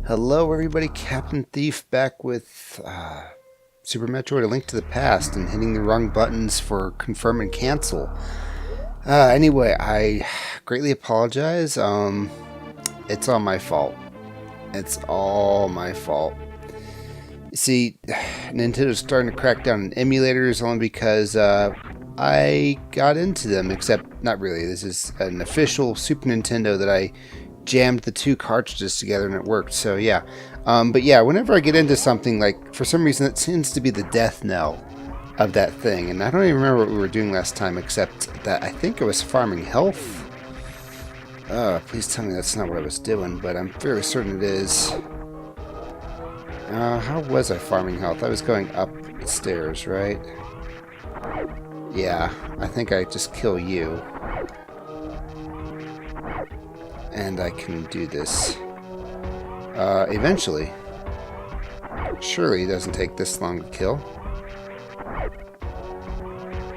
Hello everybody, Captain Thief back with Super Metroid A Link to the Past and hitting the wrong buttons for confirm and cancel. Anyway, I greatly apologize. It's all my fault. It's all my fault. See, Nintendo's starting to crack down on emulators only because I got into them, except not really. This is an official Super Nintendo that I jammed the two cartridges together and it worked. So yeah, but yeah, whenever I get into something, like for some reason it seems to be the death knell of that thing, and I don't even remember what we were doing last time, except that I think it was farming health. Please tell me that's not what I was doing, but I'm fairly certain it is. How was I farming health? I was going up the stairs, right? Yeah, I think I just kill you. And I can do this. Eventually. Surely it doesn't take this long to kill.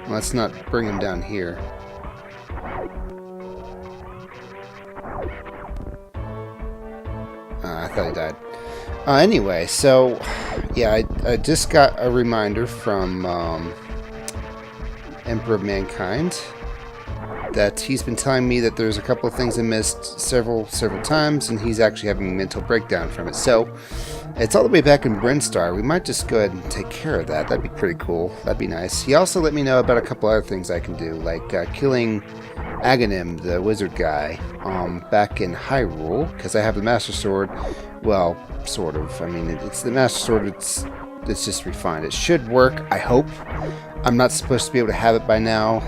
Let's not bring him down here. I thought he died. Anyway, so yeah, I just got a reminder from Emperor of Mankind that he's been telling me that there's a couple of things I missed several times, and he's actually having a mental breakdown from it. So it's all the way back in Brinstar. We might just go ahead and take care of that. That'd be pretty cool. That'd be nice. He also let me know about a couple other things I can do, like killing Aghanim, the wizard guy, back in Hyrule, because I have the Master Sword. Well, sort of. I mean, it's the Master Sword. It's just refined. It should work, I hope. I'm not supposed to be able to have it by now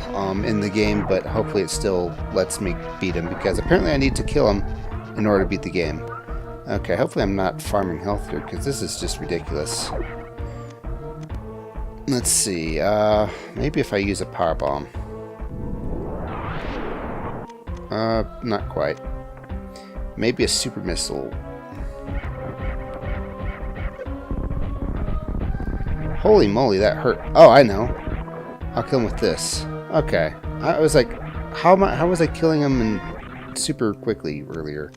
in the game, but hopefully it still lets me beat him, because apparently I need to kill him in order to beat the game. Okay, hopefully I'm not farming health here, because this is just ridiculous. Let's see, maybe if I use a power bomb. Not quite. Maybe a super missile. Holy moly, that hurt. Oh, I know. I'll kill him with this. Okay. I was like, how was I killing him super quickly earlier?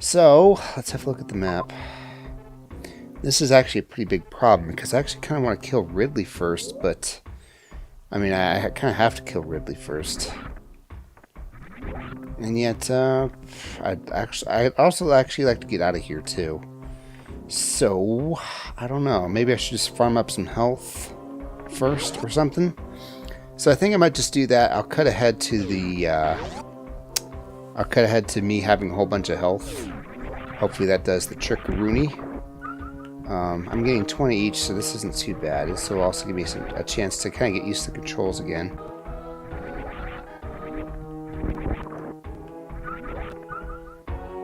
So, let's have a look at the map. This is actually a pretty big problem, because I actually kind of want to kill Ridley first, but I mean, I kind of have to kill Ridley first. And yet, I'd also actually like to get out of here too. So, I don't know. Maybe I should just farm up some health first or something. So I think I might just do that. I'll cut ahead to the I'll cut ahead to me having a whole bunch of health. Hopefully that does the trick-a-rooney. I'm getting 20 each, so this isn't too bad. This will also give me a chance to kind of get used to the controls again.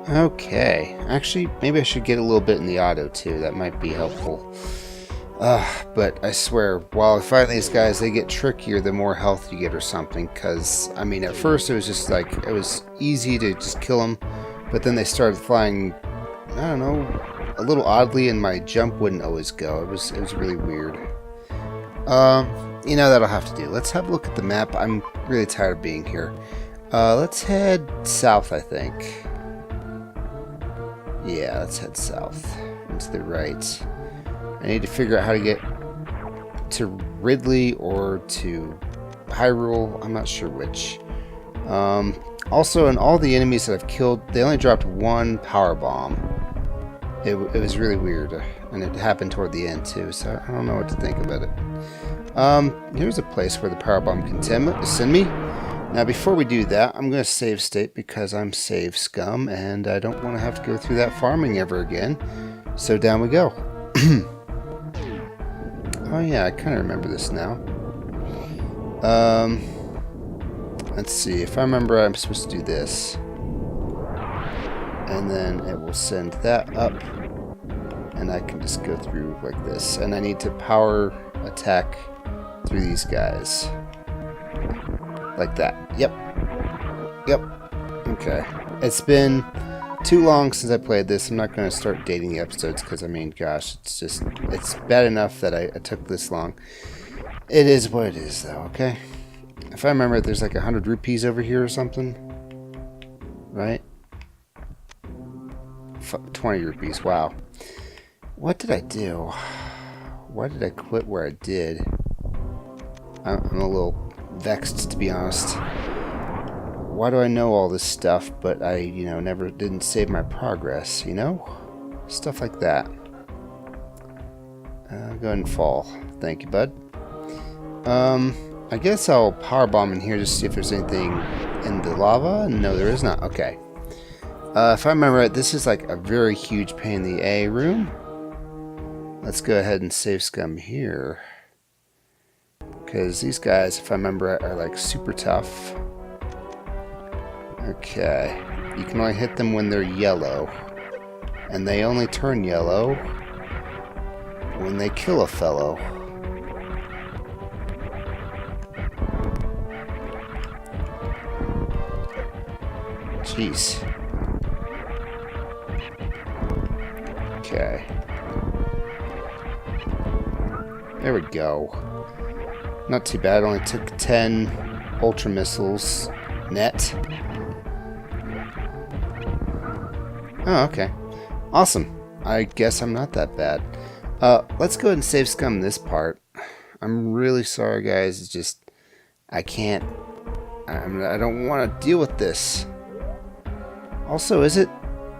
Okay, actually, maybe I should get a little bit in the auto too. That might be helpful. But I swear, while I fight these guys, they get trickier the more health you get or something. Because, I mean, at first it was just like, it was easy to just kill them. But then they started flying, I don't know, a little oddly, and my jump wouldn't always go. It was really weird. You know, that'll have to do. Let's have a look at the map. I'm really tired of being here. Let's head south, I think. Yeah, let's head south and to the right. I need to figure out how to get to Ridley or to Hyrule. I'm not sure which. Also, in all the enemies that I've killed, they only dropped one power bomb. It was really weird, and it happened toward the end too, so I don't know what to think about it. Here's a place where the power bomb can send me. Now, before we do that, I'm going to save state because I'm save scum, and I don't want to have to go through that farming ever again. So down we go. Oh yeah, I kind of remember this now. Let's see. If I remember, I'm supposed to do this. And then it will send that up. And I can just go through like this. And I need to power attack through these guys. Like that. Yep. Okay. It's been too long since I played this. I'm not going to start dating the episodes because, I mean, gosh, it's bad enough that I took this long. It is what it is, though, okay? If I remember, there's like 100 rupees over here or something. Right? 20 rupees. Wow. What did I do? Why did I quit where I did? I'm a little vexed, to be honest. Why do I know all this stuff, but I, never didn't save my progress, Stuff like that. Go ahead and fall. Thank you, bud. I guess I'll powerbomb in here just to see if there's anything in the lava. No, there is not. Okay. If I remember right, this is like a very huge pain in the A room. Let's go ahead and save scum here. Because these guys, if I remember right, are like super tough. Okay. You can only hit them when they're yellow. And they only turn yellow when they kill a fellow. Jeez. Okay. There we go. Not too bad. Only took 10 ultra missiles net. Oh, okay. Awesome. I guess I'm not that bad. Let's go ahead and save scum this part. I'm really sorry, guys. It's just I can't. I don't want to deal with this. Also, is it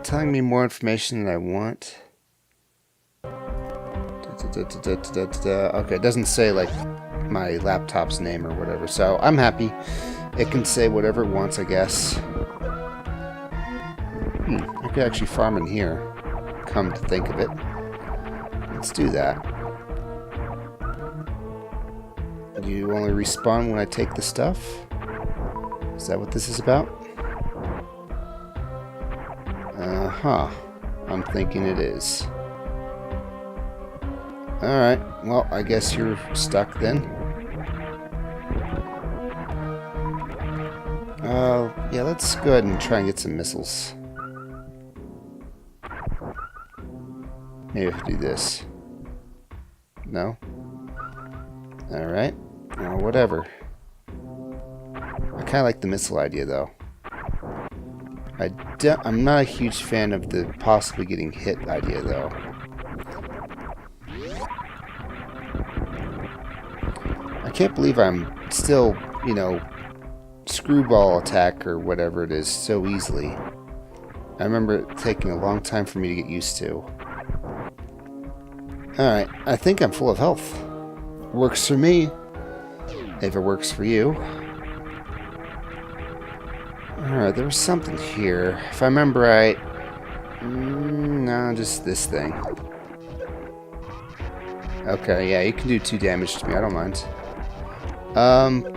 telling me more information than I want? Okay, it doesn't say like my laptop's name or whatever, so I'm happy. It can say whatever it wants, I guess. I could actually farm in here, come to think of it. Let's do that. You only respawn when I take the stuff? Is that what this is about? Uh-huh. I'm thinking it is. Alright, well, I guess you're stuck then. Yeah, let's go ahead and try and get some missiles. Maybe if I do this. No? Alright. Whatever. I kind of like the missile idea, though. I'm not a huge fan of the possibly getting hit idea, though. I can't believe I'm still, screwball attack or whatever it is so easily. I remember it taking a long time for me to get used to. Alright, I think I'm full of health. Works for me. If it works for you. Alright, there was something here. If I remember right... no, just this thing. Okay, yeah, you can do 2 damage to me. I don't mind.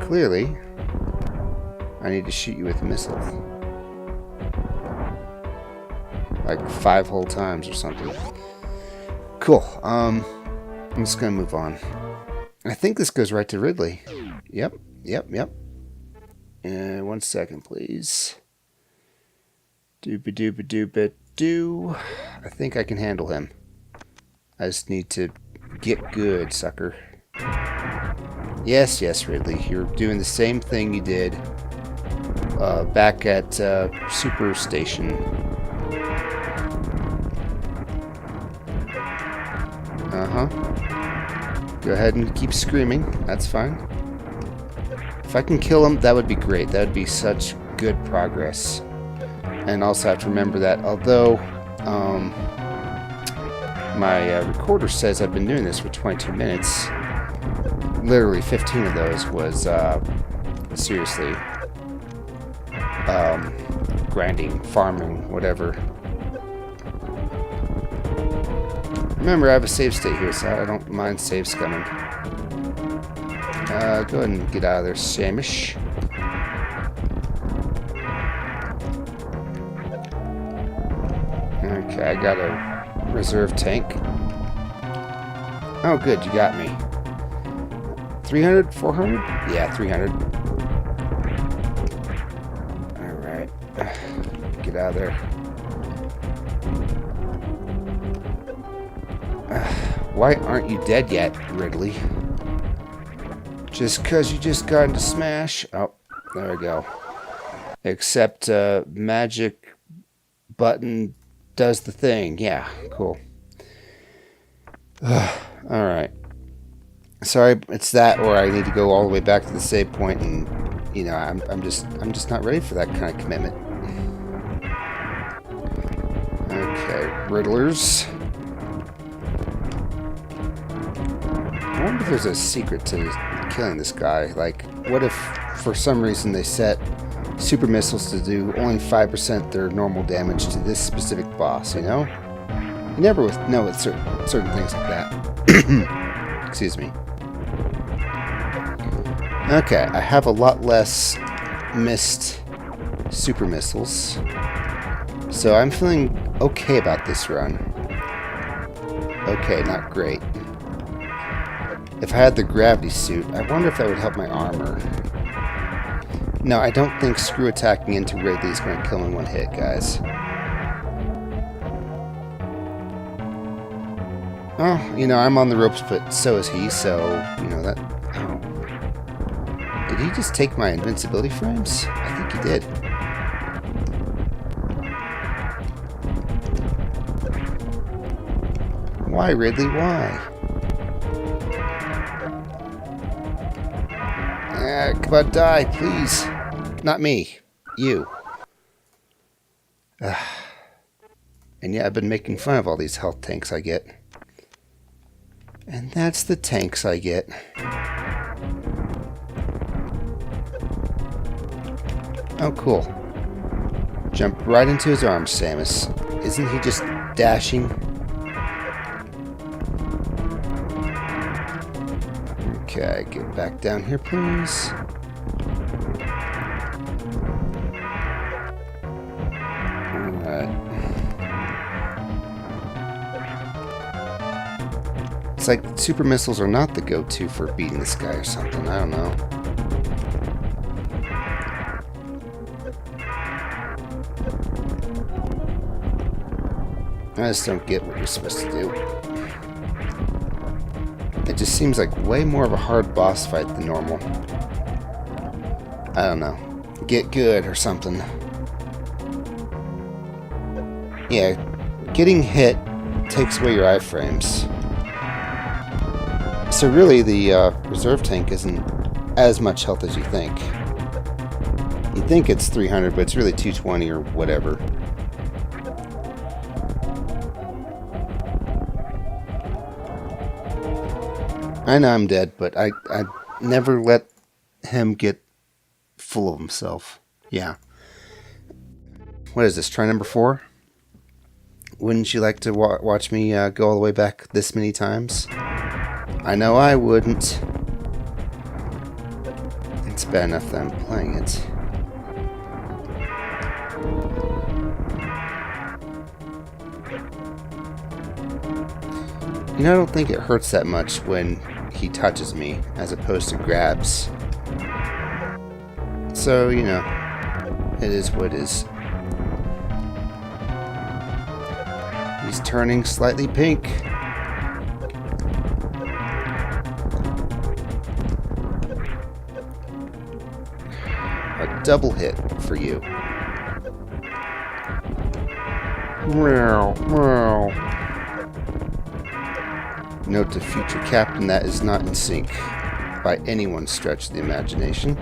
Clearly... I need to shoot you with a missile. Like 5 whole times or something. Cool. I'm just gonna move on. I think this goes right to Ridley. Yep. 1 second, please. Doop-a-doop-a-doop-a-doo. I think I can handle him. I just need to get good, sucker. Yes, Ridley. You're doing the same thing you did back at Super Station. Go ahead and keep screaming. That's fine. If I can kill him, that would be great. That would be such good progress. And also have to remember that although my recorder says I've been doing this for 22 minutes, literally 15 of those was seriously grinding, farming, whatever. Remember, I have a save state here, so I don't mind save scumming. Go ahead and get out of there, Shamish. Okay, I got a reserve tank. Oh, good, you got me. 300? 400? Yeah, 300. Alright. Get out of there. Why aren't you dead yet, Ridley? Just because you just got into Smash? Oh, there we go. Except magic button does the thing. Yeah, cool. Alright. Sorry, it's that, or I need to go all the way back to the save point, and you know, I'm just not ready for that kind of commitment. Okay, riddlers. I wonder if there's a secret to killing this guy. Like, what if for some reason they set super missiles to do only 5% their normal damage to this specific boss, you know? You never know with certain things like that. Excuse me. Okay, I have a lot less missed super missiles, so I'm feeling okay about this run. Okay, not great. If I had the gravity suit, I wonder if that would help my armor. No, I don't think screw attacking into Ridley is going to kill him in one hit, guys. Oh, you know, I'm on the ropes, but so is he, so, you know, that... Oh. Did he just take my invincibility frames? I think he did. Why, Ridley? Why? Come on, die, please. Not me. You. And yeah, I've been making fun of all these health tanks I get. And that's the tanks I get. Oh, cool. Jump right into his arms, Samus. Isn't he just dashing? Okay, get back down here, please. Alright. It's like super missiles are not the go-to for beating this guy or something. I don't know. I just don't get what you're supposed to do. It just seems like way more of a hard boss fight than normal. I don't know. Get good or something. Yeah, getting hit takes away your iframes. So really, the reserve tank isn't as much health as you think. You think it's 300, but it's really 220 or whatever. I know I'm dead, but I never let him get full of himself. Yeah. What is this, try number 4? Wouldn't you like to watch me go all the way back this many times? I know I wouldn't. It's bad enough that I'm playing it. You know, I don't think it hurts that much when he touches me, as opposed to grabs. So, you know, it is what it is. He's turning slightly pink. A double hit for you. Meow, meow. Note to future captain, that is not in sync by anyone's stretch of the imagination.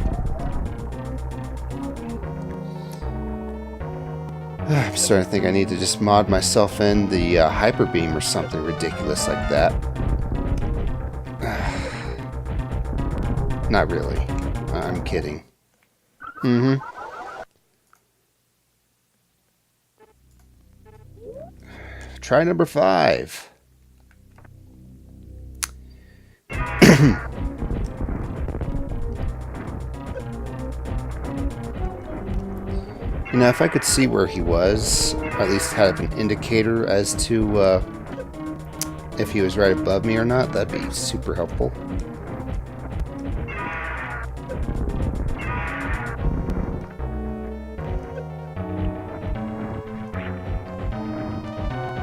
I'm starting to think I need to just mod myself in the hyper beam or something ridiculous like that. Not really. I'm kidding. Try number 5. You know, if I could see where he was, or at least have an indicator as to if he was right above me or not, that'd be super helpful.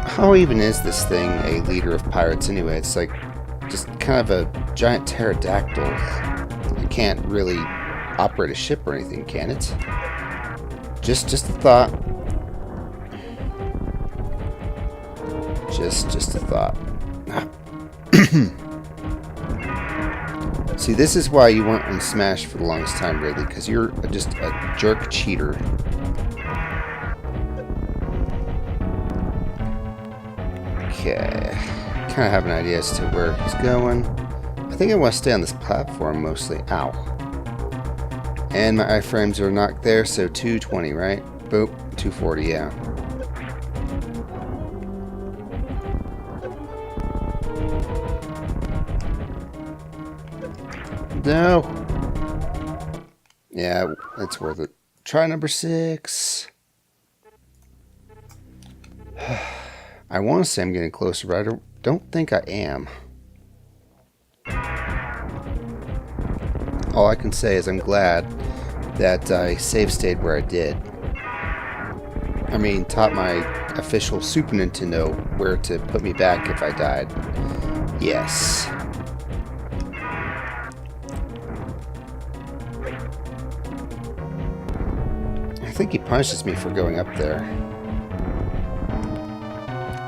How even is this thing a leader of pirates anyway? It's like just kind of a giant pterodactyl. It can't really operate a ship or anything, can it? Just a thought. Just a thought. See, this is why you weren't on Smash for the longest time, Ridley, because you're just a jerk cheater. Okay. Kind of have an idea as to where he's going. I think I want to stay on this platform mostly. Ow. And my iframes are not there, so 220, right? Boop. 240, yeah. No. Yeah, it's worth it. Try number 6. I want to say I'm getting closer, but I don't think I am. All I can say is I'm glad that I save stayed where I did. I mean, taught my official Super Nintendo where to put me back if I died. Yes. I think he punishes me for going up there.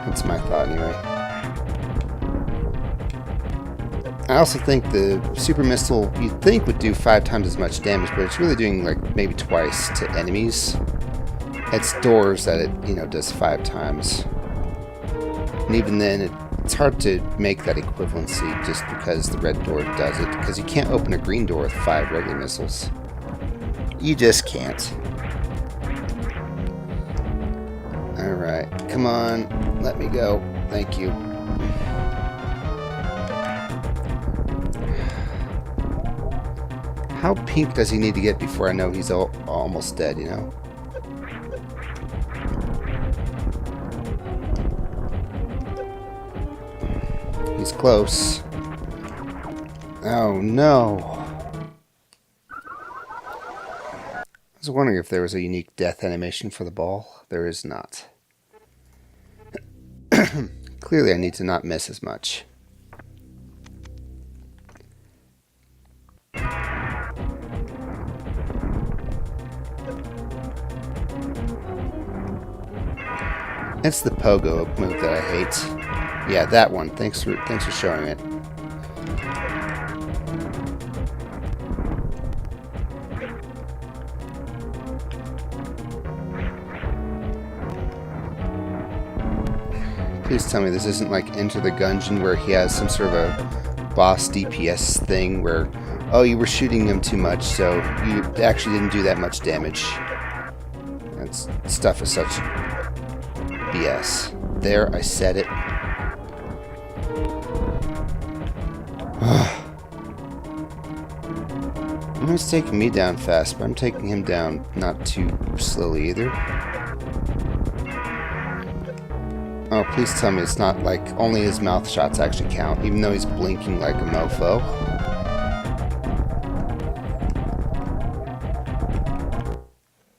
That's my thought, anyway. I also think the Super Missile, you'd think, would do 5 times as much damage, but it's really doing, like, maybe twice to enemies. It's doors that it, you know, does 5 times. And even then, it's hard to make that equivalency just because the red door does it, because you can't open a green door with 5 regular missiles. You just can't. Alright, come on, let me go. Thank you. How pink does he need to get before I know he's almost dead, you know? He's close. Oh no. I was wondering if there was a unique death animation for the ball. There is not. Clearly I need to not miss as much. It's the pogo move that I hate. Yeah, that one. Thanks for showing it. Please tell me this isn't like Enter the Gungeon where he has some sort of a boss DPS thing where, oh, you were shooting him too much, so you actually didn't do that much damage. That stuff is such BS. There, I said it. He's taking me down fast, but I'm taking him down not too slowly either. Oh, please tell me it's not like only his mouth shots actually count, even though he's blinking like a mofo.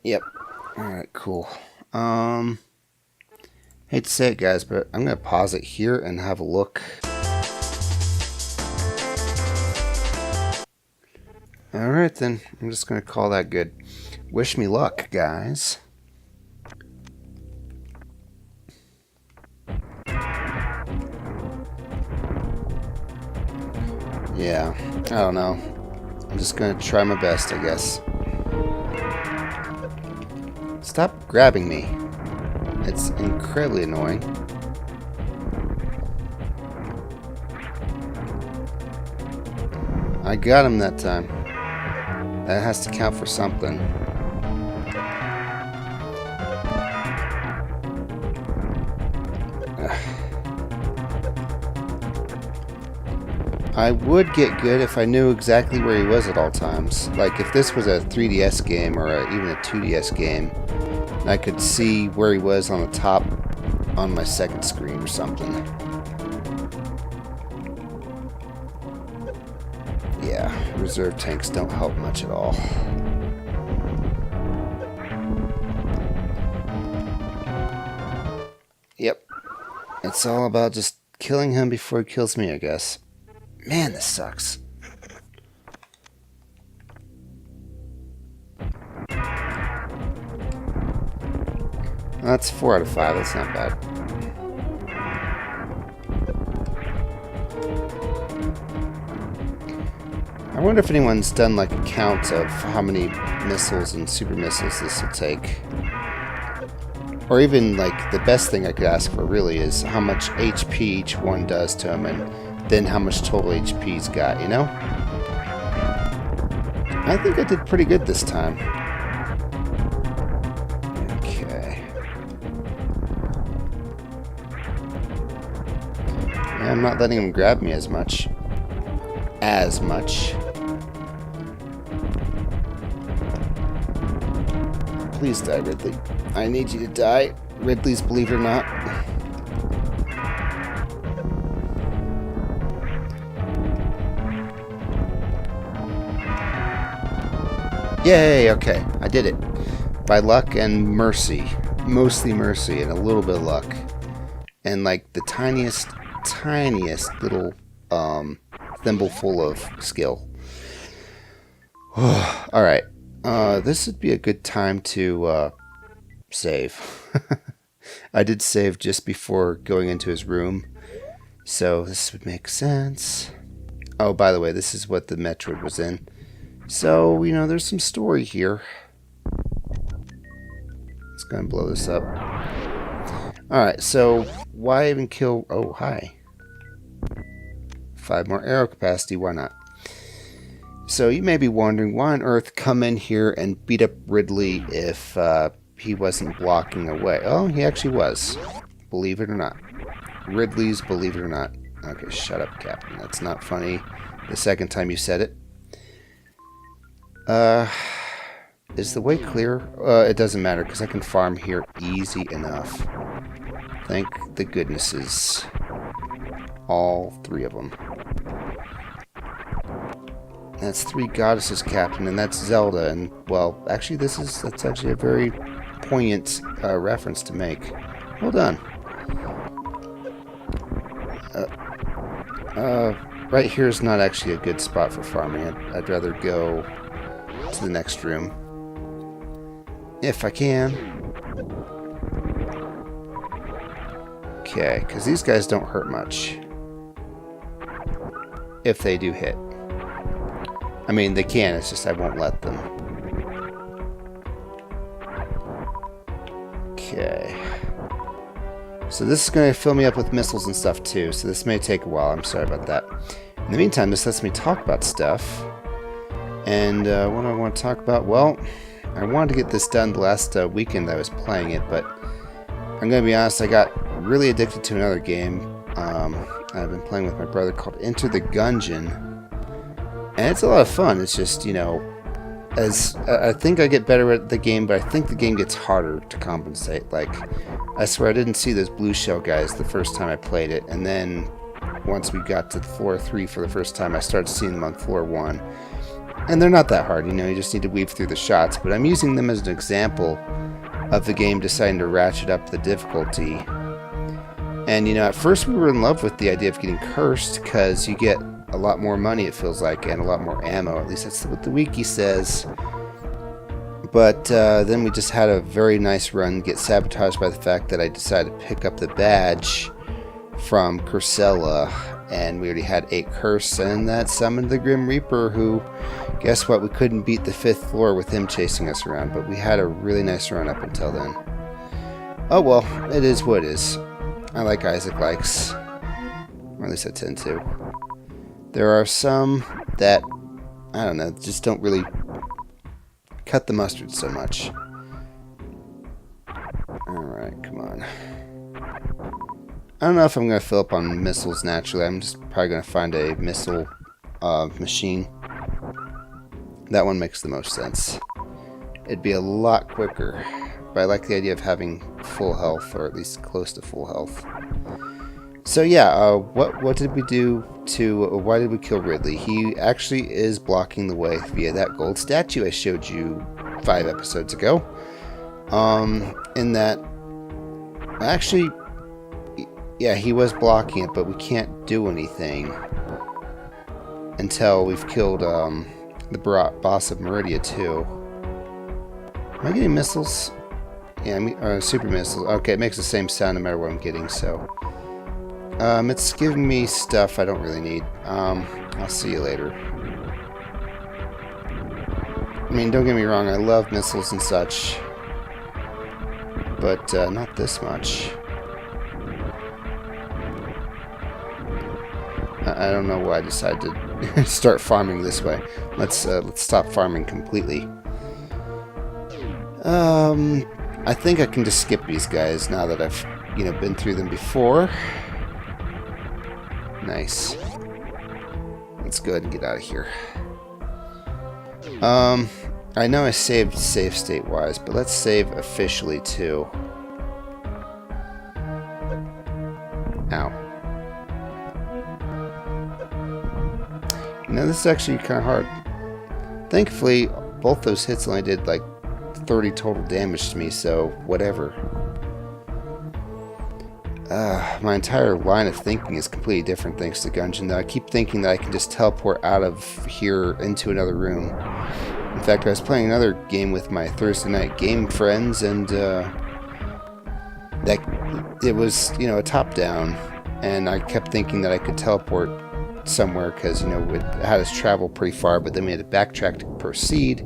Yep. Alright, cool. Hate to say it, guys, but I'm going to pause it here and have a look. Alright then, I'm just going to call that good. Wish me luck, guys. Yeah, I don't know. I'm just going to try my best, I guess. Stop grabbing me. It's incredibly annoying. I got him that time. That has to count for something. I would get good if I knew exactly where he was at all times. Like if this was a 3DS game or even a 2DS game, I could see where he was on the top on my second screen or something. Yeah, reserve tanks don't help much at all. Yep. It's all about just killing him before he kills me, I guess. Man, this sucks. That's 4 out of 5. That's not bad. I wonder if anyone's done like a count of how many missiles and super missiles this will take. Or even like the best thing I could ask for really is how much HP each one does to him and then how much total HP he's got, you know? I think I did pretty good this time. Okay. Yeah, I'm not letting him grab me as much. Please die, Ridley. I need you to die. Ridley's Believe It or Not. Yay, okay. I did it. By luck and mercy. Mostly mercy and a little bit of luck. And like the tiniest little thimbleful of skill. Alright. This would be a good time to save. I did save just before going into his room, so this would make sense. Oh, by the way, this is what the Metroid was in. So, you know, there's some story here. Let's go and blow this up. Alright, so why even kill... Oh, hi. 5 more arrow capacity, why not? So you may be wondering, why on earth come in here and beat up Ridley if he wasn't blocking away? Oh, he actually was. Believe it or not. Ridley's Believe It or Not. Okay, shut up, Captain. That's not funny. The second time you said it. Is the way clear? It doesn't matter because I can farm here easy enough. Thank the goodnesses. All 3 of them. That's 3 goddesses, Captain, and that's Zelda. And well, actually, that's actually a very poignant reference to make. Well done. Right here is not actually a good spot for farming. I'd rather go to the next room. If I can. Okay, because these guys don't hurt much. If they do hit. I mean, they can, it's just I won't let them. Okay. So this is going to fill me up with missiles and stuff too, so this may take a while. I'm sorry about that. In the meantime, this lets me talk about stuff. And what do I want to talk about? Well, I wanted to get this done the last weekend I was playing it, but I'm going to be honest, I got really addicted to another game I've been playing with my brother called Enter the Gungeon. And it's a lot of fun. It's just, you know, as I think I get better at the game, but I think the game gets harder to compensate. Like, I swear I didn't see those blue shell guys the first time I played it, and then once we got to floor 3 for the first time, I started seeing them on floor 1. And they're not that hard, you know, you just need to weave through the shots, but I'm using them as an example of the game deciding to ratchet up the difficulty. And, you know, at first we were in love with the idea of getting cursed, because you get a lot more money, it feels like, and a lot more ammo. At least that's what the wiki says. But then we just had a very nice run get sabotaged by the fact that I decided to pick up the badge from Cursella, and we already had 8 curse, and that summoned the Grim Reaper, who, guess what, we couldn't beat the 5th floor with him chasing us around, but we had a really nice run up until then. Oh well, it is what it is. I like Isaac likes, or at least I tend to. There are some that, I don't know, just don't really cut the mustard so much. Alright, come on. I don't know if I'm going to fill up on missiles naturally. I'm just probably going to find a missile machine. That one makes the most sense. It'd be a lot quicker, but I like the idea of having full health, or at least close to full health. So yeah, what did we do to... why did we kill Ridley? He actually is blocking the way via that gold statue I showed you 5 episodes ago. In that... actually... yeah, he was blocking it, but we can't do anything until we've killed the boss of Meridia too. Am I getting missiles? Yeah, I mean, super missiles. Okay, it makes the same sound no matter what I'm getting, so... it's giving me stuff I don't really need. I'll see you later. I mean, don't get me wrong, I love missiles and such. But not this much. I don't know why I decided to start farming this way. Let's stop farming completely. I think I can just skip these guys now that I've, been through them before. Nice. Let's go ahead and get out of here. I know I saved save state-wise, but let's save officially too. Ow. This is actually kind of hard. Thankfully, both those hits only did like 30 total damage to me, so whatever. My entire line of thinking is completely different thanks to Gungeon, though. I keep thinking that I can just teleport out of here into another room. In fact, I was playing another game with my Thursday night game friends, and that it was, a top-down, and I kept thinking that I could teleport somewhere because, it had us travel pretty far, but then we had to backtrack to proceed,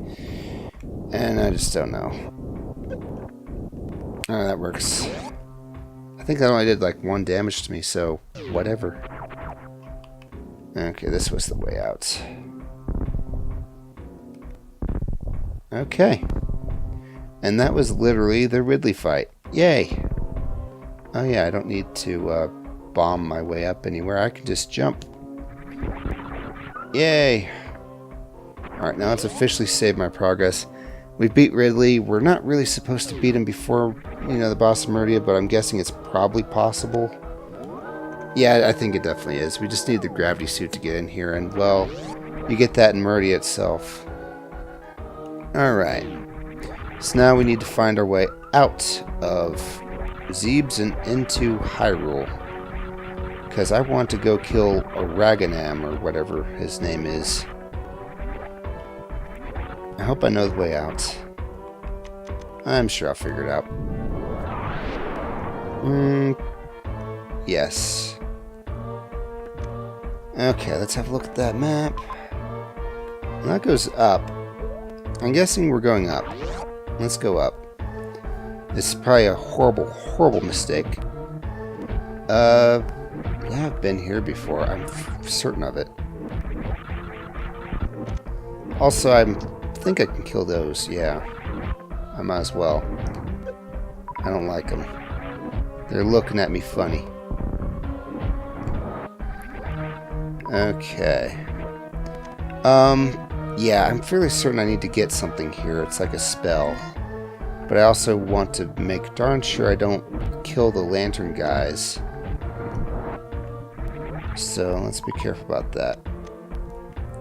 and I just don't know. Oh, that works. I think that only did like 1 damage to me, so whatever. Okay, this was the way out. Okay. And that was literally the Ridley fight. Yay! Oh yeah, I don't need to bomb my way up anywhere. I can just jump. Yay! Alright, now let's officially save my progress. We beat Ridley. We're not really supposed to beat him before, the boss of Meridia, but I'm guessing it's probably possible. Yeah, I think it definitely is. We just need the gravity suit to get in here, and, well, you get that in Meridia itself. Alright. So now we need to find our way out of Zebes and into Hyrule. Because I want to go kill Araganam, or whatever his name is. I hope I know the way out. I'm sure I'll figure it out. Yes. Okay, let's have a look at that map. And that goes up. I'm guessing we're going up. Let's go up. This is probably a horrible, horrible mistake. Yeah, I've been here before. I'm certain of it. Also, I think I can kill those. Yeah. I might as well. I don't like them. They're looking at me funny. Okay. Yeah, I'm fairly certain I need to get something here. It's like a spell. But I also want to make darn sure I don't kill the lantern guys. So let's be careful about that.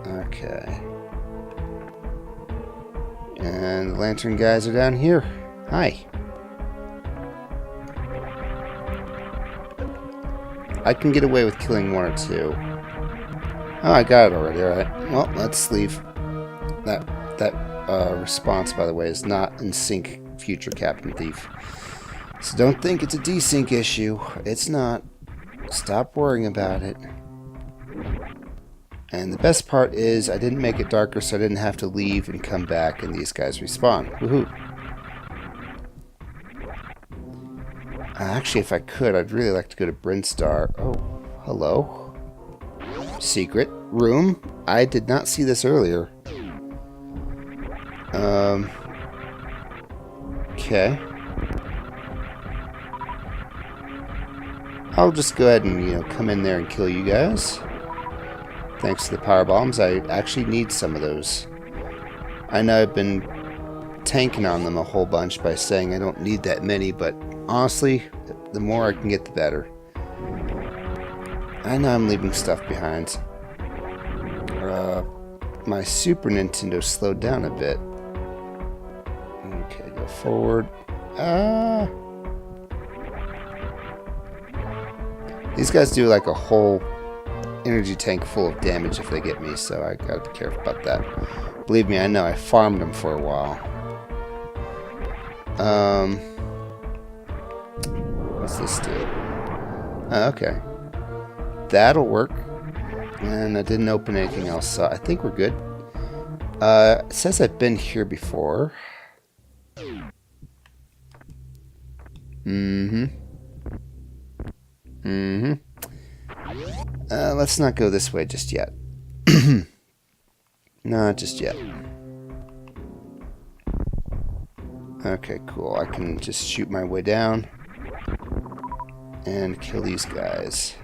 Okay. And the lantern guys are down here. Hi. I can get away with killing 1 or 2. Oh, I got it already. Alright. Well, let's leave. That response, by the way, is not in sync, future Captain Thief. So don't think it's a desync issue. It's not. Stop worrying about it. And the best part is I didn't make it darker, so I didn't have to leave and come back and these guys respawn. Woohoo. Actually, if I could, I'd really like to go to Brinstar. Oh, hello. Secret room. I did not see this earlier. Okay. I'll just go ahead and, come in there and kill you guys. Thanks to the power bombs, I actually need some of those. I know I've been tanking on them a whole bunch by saying I don't need that many, but honestly, the more I can get, the better. I know I'm leaving stuff behind. My Super Nintendo slowed down a bit. Okay, go forward. These guys do like a whole energy tank full of damage if they get me, so I gotta be careful about that. Believe me, I know. I farmed them for a while. What's this do? Okay. That'll work. And I didn't open anything else, so I think we're good. It says I've been here before. Let's not go this way just yet. Not just yet. Okay, cool. I can just shoot my way down and kill these guys.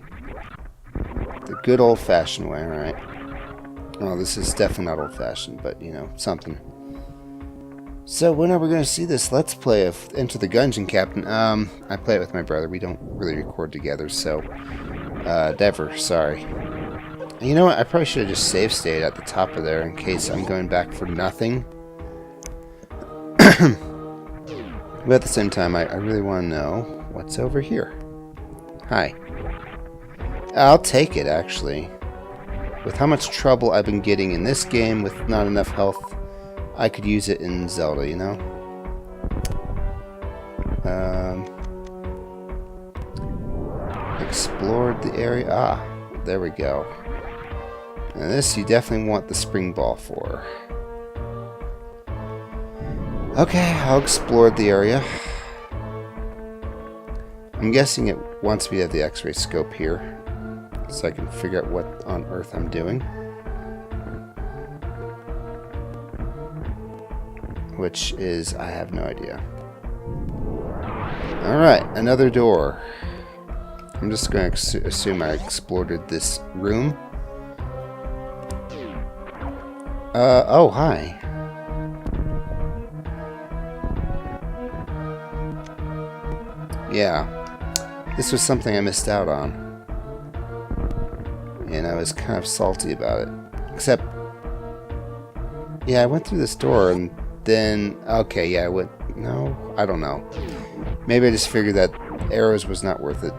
The good old-fashioned way, alright. Oh, this is definitely not old-fashioned, but, you know, something. So, when are we going to see this Let's Play of Enter the Gungeon, Captain? I play it with my brother. We don't really record together, so... never, sorry. You know what? I probably should have just save stayed at the top of there in case I'm going back for nothing. But at the same time, I really want to know what's over here. Hi. I'll take it, actually. With how much trouble I've been getting in this game with not enough health, I could use it in Zelda, you know? Explored the area. Ah, there we go. And this you definitely want the spring ball for. Okay, I'll explore the area. I'm guessing it wants me to have the X-ray scope here, so I can figure out what on earth I'm doing. Which is, I have no idea. Alright, another door. I'm just going to assume I explored this room. Oh, hi. Yeah. This was something I missed out on. And I was kind of salty about it. Except... yeah, I went through this door and then... okay, yeah, I went... no? I don't know. Maybe I just figured that arrows was not worth it.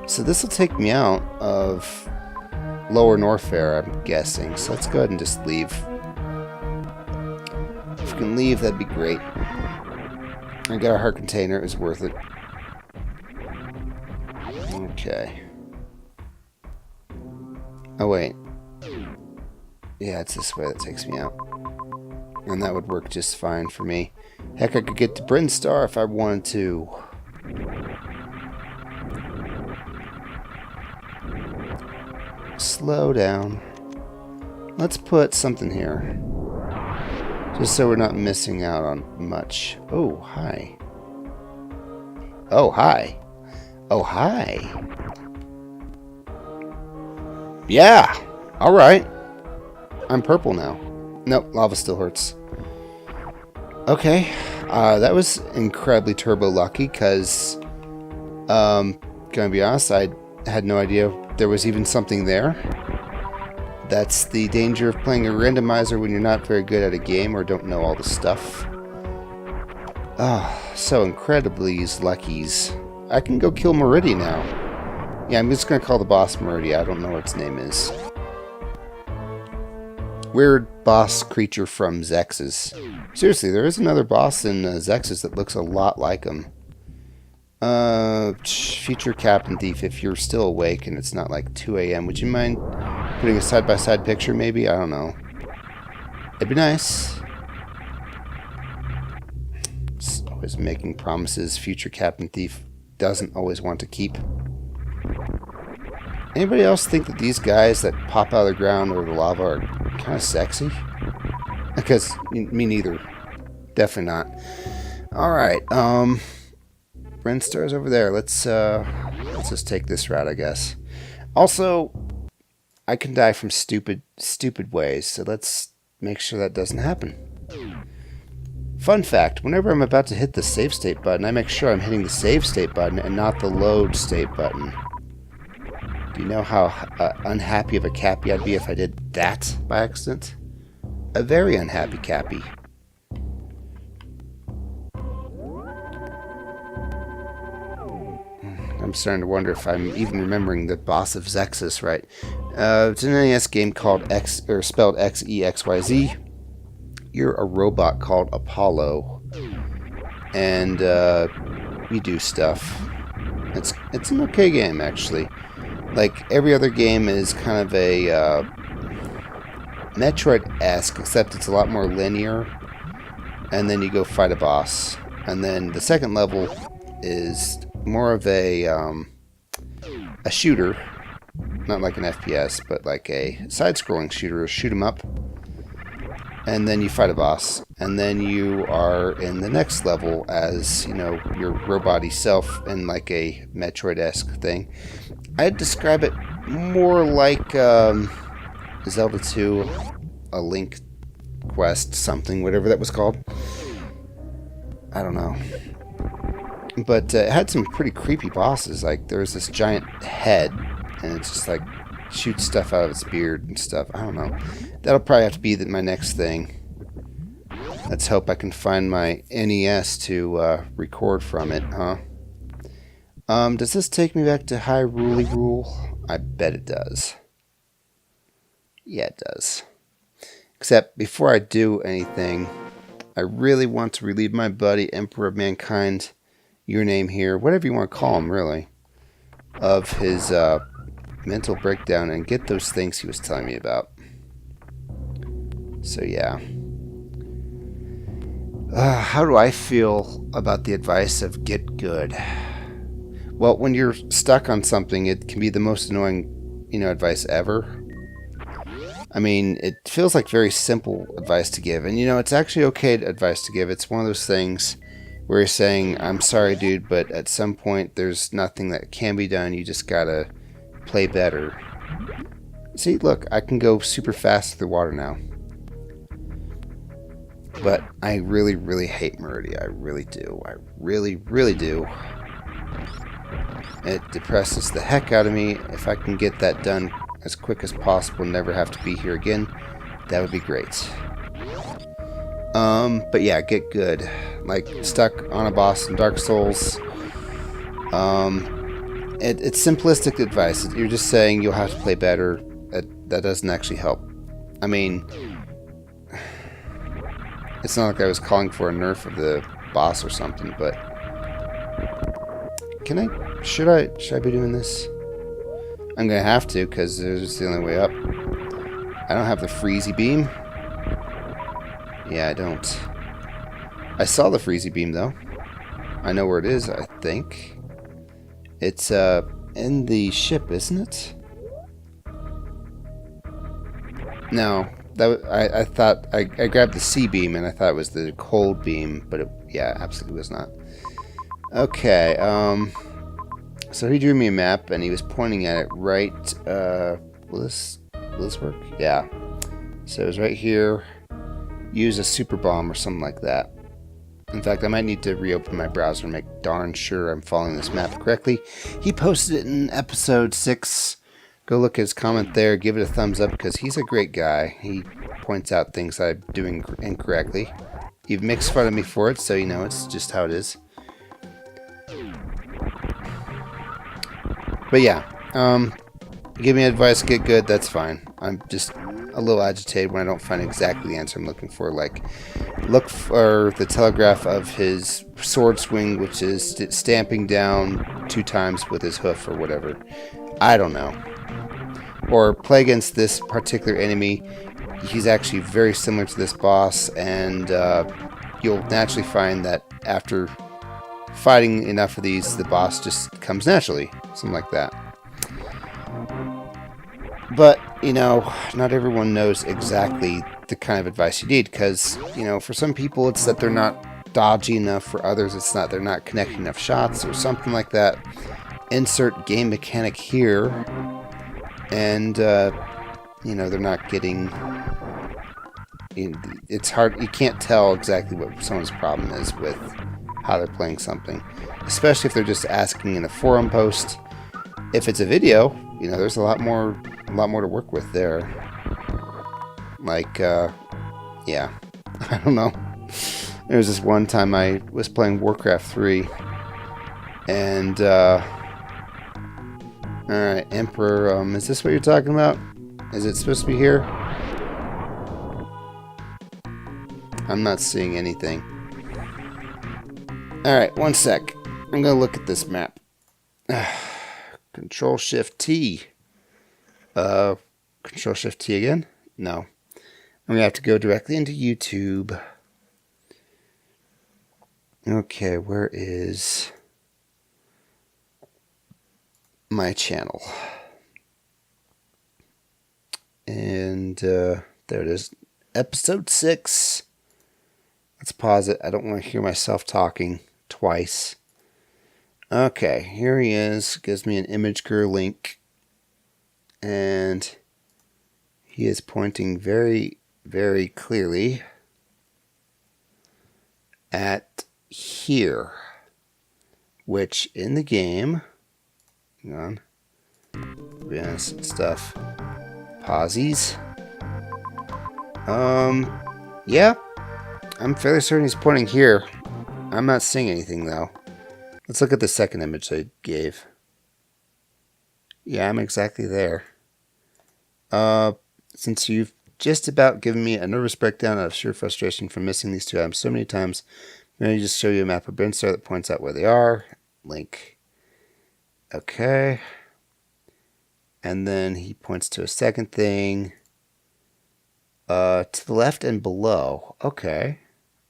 So this will take me out of Lower Norfair, I'm guessing. So let's go ahead and just leave. If we can leave, that'd be great. I got a heart container, it was worth it. Okay. Oh wait. Yeah, it's this way that takes me out. And that would work just fine for me. Heck, I could get to Brinstar if I wanted to. Slow down. Let's put something here. Just so we're not missing out on much. Oh, hi. Oh, hi. Oh, hi. Yeah! Alright. I'm purple now. Nope, lava still hurts. Okay. That was incredibly turbo lucky, because... gonna be honest, I had no idea there was even something there. That's the danger of playing a randomizer when you're not very good at a game or don't know all the stuff. So incredibly luckies. I can go kill Meridia now. Yeah, I'm just gonna call the boss Meridia. I don't know what its name is. Weird boss creature from Zex's. Seriously, there is another boss in Zex's that looks a lot like him. Future Captain Thief, if you're still awake and it's not like 2 a.m., would you mind putting a side-by-side picture, maybe? I don't know. It'd be nice. It's always making promises Future Captain Thief doesn't always want to keep. Anybody else think that these guys that pop out of the ground or the lava are kind of sexy? Because, me neither. Definitely not. Alright, Brinstar's over there. Let's just take this route, I guess. Also, I can die from stupid ways, so let's make sure that doesn't happen. Fun fact, whenever I'm about to hit the save state button, I make sure I'm hitting the save state button and not the load state button. Do you know how unhappy of a Cappy I'd be if I did that by accident? A very unhappy Cappy. I'm starting to wonder if I'm even remembering the boss of Zexus right. It's an NES game called spelled X-E-X-Y-Z. You're a robot called Apollo, and you do stuff. It's an okay game, actually. Like, every other game is kind of a Metroid-esque, except it's a lot more linear. And then you go fight a boss. And then the second level is more of a shooter. Not like an FPS, but like a side-scrolling shooter, a shoot 'em up. And then you fight a boss. And then you are in the next level as, you know, your robot-y self in like a Metroid-esque thing. I'd describe it more like Zelda 2, a Link Quest something, whatever that was called. I don't know. But it had some pretty creepy bosses. Like, there's this giant head, and it's just like shoots stuff out of its beard and stuff. I don't know. That'll probably have to be my next thing. Let's hope I can find my NES to record from it, huh? Does this take me back to Hyrule Rule? I bet it does. Yeah, it does. Except, before I do anything, I really want to relieve my buddy, Emperor of Mankind, your name here, whatever you want to call him, really, of his mental breakdown and get those things he was telling me about. So, yeah. How do I feel about the advice of get good? Well, when you're stuck on something, it can be the most annoying, advice ever. I mean, it feels like very simple advice to give. And, it's actually okay advice to give. It's one of those things where you're saying, I'm sorry, dude, but at some point there's nothing that can be done. You just gotta play better. See, look, I can go super fast through the water now. But I really, really hate Metroid. I really do. I really, really do. It depresses the heck out of me. If I can get that done as quick as possible and never have to be here again, that would be great. But yeah, get good. Like, stuck on a boss in Dark Souls. It's simplistic advice. You're just saying you'll have to play better. That doesn't actually help. I mean, it's not like I was calling for a nerf of the boss or something, but should I be doing this? I'm gonna have to, because it's the only way up. I don't have the freezy beam. Yeah, I don't. I saw the freezy beam, though. I know where it is, I think. It's, in the ship, isn't it? No. I thought... I grabbed the C beam, and I thought it was the cold beam, but yeah, absolutely was not. Okay, so he drew me a map, and he was pointing at it right... will this work? Yeah. So it was right here. Use a super bomb or something like that. In fact, I might need to reopen my browser and make darn sure I'm following this map correctly. He posted it in episode 6. Go look at his comment there. Give it a thumbs up, because he's a great guy. He points out things I'm doing incorrectly. He makes fun of me for it, so it's just how it is. But yeah, give me advice, get good, that's fine. I'm just a little agitated when I don't find exactly the answer I'm looking for. Like, look for the telegraph of his sword swing, which is stamping down 2 times with his hoof or whatever. I don't know. Or play against this particular enemy. He's actually very similar to this boss, and you'll naturally find that after fighting enough of these, the boss just comes naturally. Something like that. But, not everyone knows exactly the kind of advice you need, because, for some people it's that they're not dodgy enough, for others it's not they're not connecting enough shots or something like that. Insert game mechanic here, and, they're not getting... It's hard, you can't tell exactly what someone's problem is with how they're playing something, especially if they're just asking in a forum post. If it's a video, there's a lot more to work with there. Like, yeah, I don't know. There was this one time I was playing Warcraft 3, and, alright, Emperor, is this what you're talking about? Is it supposed to be here? I'm not seeing anything. Alright, one sec. I'm gonna look at this map. Control Shift T. Control Shift T again? No. I'm going to have to go directly into YouTube. Okay, where is my channel? And there it is. Episode 6. Let's pause it. I don't want to hear myself talking twice. Okay, here he is. Gives me an Imgur link. And he is pointing very, very clearly at here. Which in the game... Hang on. Yes, stuff. Pausies. Yeah. I'm fairly certain he's pointing here. I'm not seeing anything, though. Let's look at the second image I gave. Yeah, I'm exactly there. Since you've just about given me a nervous breakdown out of sheer frustration from missing these two items so many times, I'm going to just show you a map of Brinstar that points out where they are. Link. Okay. And then he points to a second thing. To the left and below. Okay.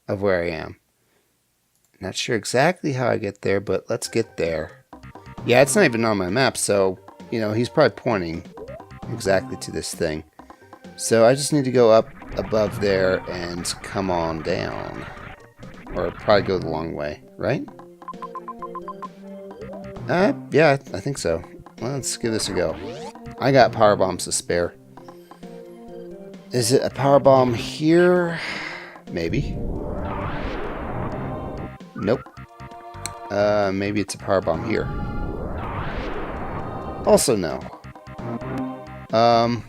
Of where I am. Not sure exactly how I get there, but let's get there. Yeah, it's not even on my map, so, you know, he's probably pointing exactly to this thing. So I just need to go up above there and come on down. Or probably go the long way, right? Yeah, I think so. Well, let's give this a go. I got power bombs to spare. Is it a power bomb here? Maybe. Nope. Maybe it's a power bomb here. Also no. I'm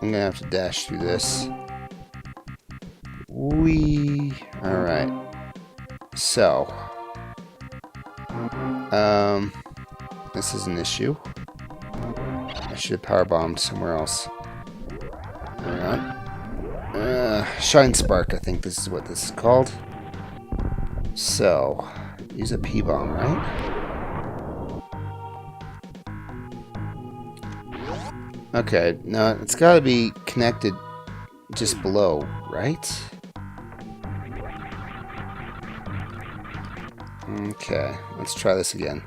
gonna have to dash through this. Whee. Alright. So. This is an issue. I should have power bombed somewhere else. Hang on. Shine Spark, I think this is what this is called. So, use a P-bomb, right? Okay, now it's got to be connected just below, right? Okay, let's try this again.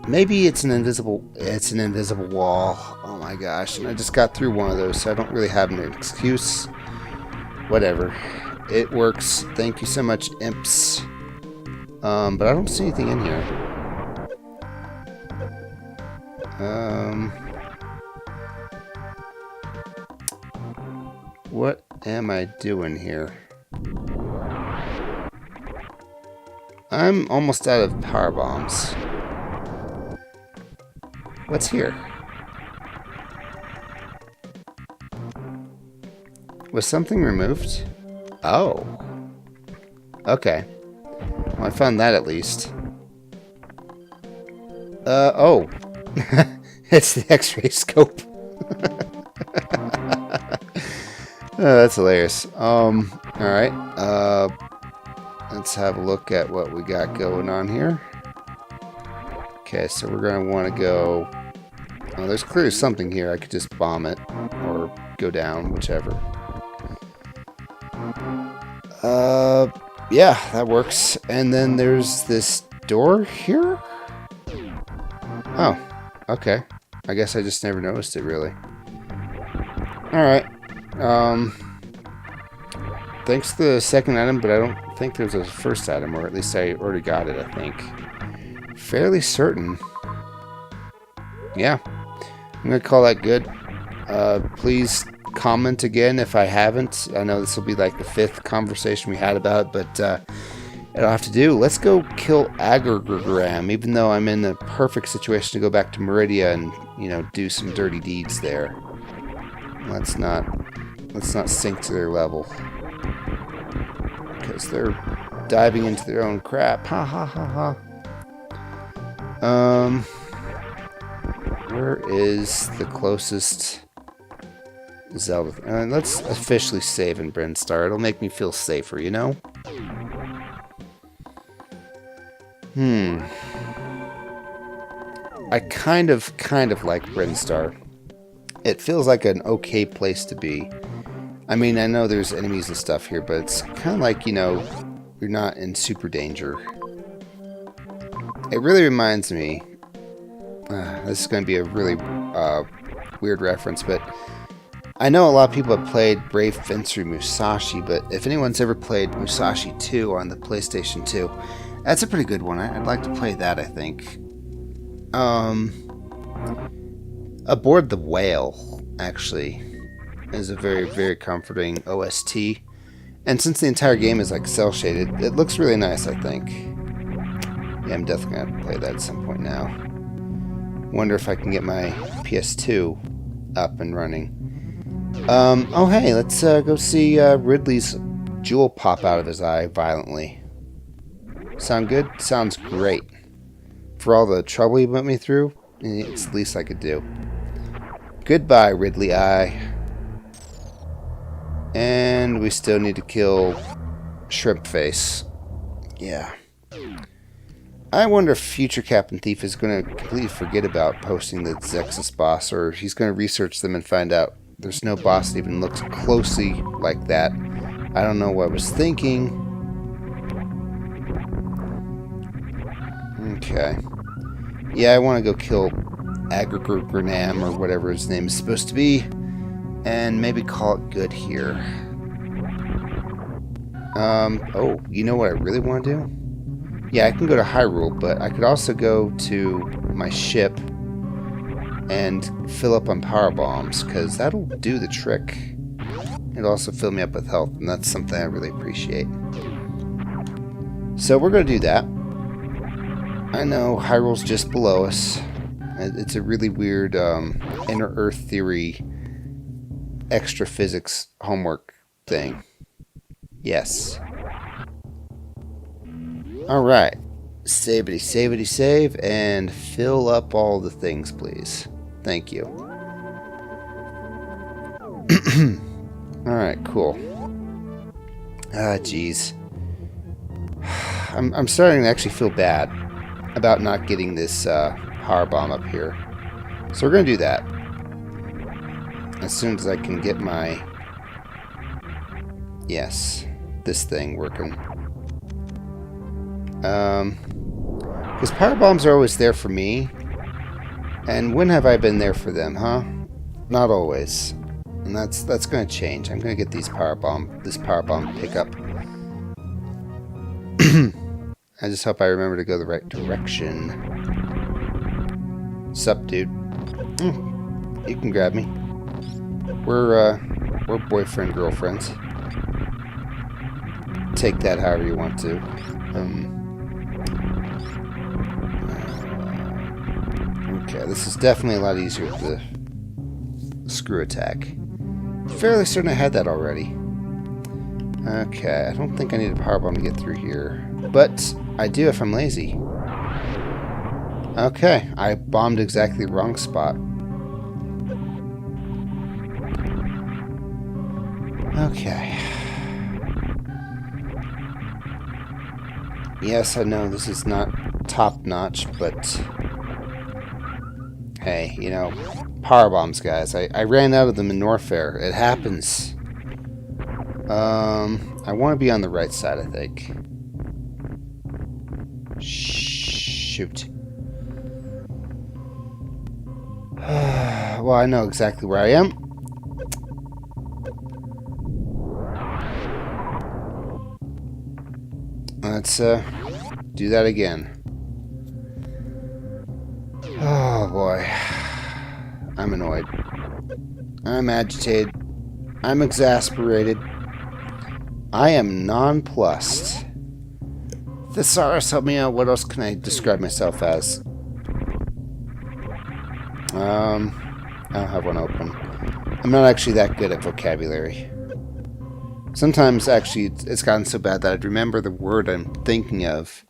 Maybe it's an invisible wall. Oh my gosh, and I just got through one of those, so I don't really have an excuse. Whatever. It works. Thank you so much, imps. But I don't see anything in here. What am I doing here? I'm almost out of power bombs. What's here? Was something removed? Oh. Okay. Well, I found that at least. Oh. It's the X-ray scope. Oh, that's hilarious. Alright. Let's have a look at what we got going on here. Okay, so we're going to want to go... Oh, there's clearly something here. I could just bomb it. Or go down, whichever. Yeah, that works. And then there's this door here? Oh, okay. I guess I just never noticed it, really. Alright. Thanks to the second item, but I don't think there's a first item, or at least I already got it, I think. Fairly certain. Yeah. I'm going to call that good. Please comment again if I haven't. I know this will be like the 5th conversation we had about it, but it'll have to do. Let's go kill Agrigram, even though I'm in the perfect situation to go back to Meridia and, you know, do some dirty deeds there. Let's not sink to their level. Because they're diving into their own crap. Ha ha ha ha. Where is the closest Zelda? Let's officially save in Brinstar. It'll make me feel safer, you know? Hmm. I kind of like Brinstar. It feels like an okay place to be. I mean, I know there's enemies and stuff here, but it's kind of like, you know, you're not in super danger. It really reminds me... this is going to be a really weird reference, but I know a lot of people have played Brave Fencer Musashi, but if anyone's ever played Musashi 2 on the PlayStation 2, that's a pretty good one. I'd like to play that, I think. Aboard the Whale, actually, is a very, very comforting OST. And since the entire game is like cel-shaded, it looks really nice, I think. Yeah, I'm definitely going to have to play that at some point now. Wonder if I can get my PS2 up and running. Oh hey, let's go see Ridley's jewel pop out of his eye violently. Sound good? Sounds great. For all the trouble he put me through, it's the least I could do. Goodbye, Ridley Eye. And we still need to kill Shrimp Face. Yeah. I wonder if future Captain Thief is going to completely forget about posting the Zexus boss, or he's going to research them and find out there's no boss that even looks closely like that. I don't know what I was thinking. Okay. Yeah, I want to go kill Agrigranam, or whatever his name is supposed to be, and maybe call it good here. Oh, you know what I really want to do? Yeah, I can go to Hyrule, but I could also go to my ship and fill up on power bombs, because that'll do the trick. It'll also fill me up with health, and that's something I really appreciate. So we're going to do that. I know Hyrule's just below us. It's a really weird inner Earth theory extra physics homework thing. Yes. Alright. Savity, savity, save, and fill up all the things, please. Thank you. Alright, cool. Ah, jeez. I'm starting to actually feel bad about not getting this power bomb up here. So we're going to do that. As soon as I can get my... Yes, this thing working. Because power bombs are always there for me. And when have I been there for them, huh? Not always. And that's going to change. I'm going to get this power bomb pickup. I just hope I remember to go the right direction. Sup, dude? You can grab me. We're boyfriend girlfriends. Take that however you want to. Okay, this is definitely a lot easier with the screw attack. Fairly certain I had that already. Okay, I don't think I need a power bomb to get through here, but I do if I'm lazy. Okay, I bombed exactly the wrong spot. Okay. Yes, I know this is not top-notch, but... Hey, you know, power bombs, guys. I ran out of them in Norfair. It happens. I want to be on the right side, I think. Shoot. Well, I know exactly where I am. Let's do that again. Oh boy. I'm annoyed. I'm agitated. I'm exasperated. I am nonplussed. Thesaurus, help me out. What else can I describe myself as? I don't have one open. I'm not actually that good at vocabulary. Sometimes, actually, it's gotten so bad that I'd remember the word I'm thinking of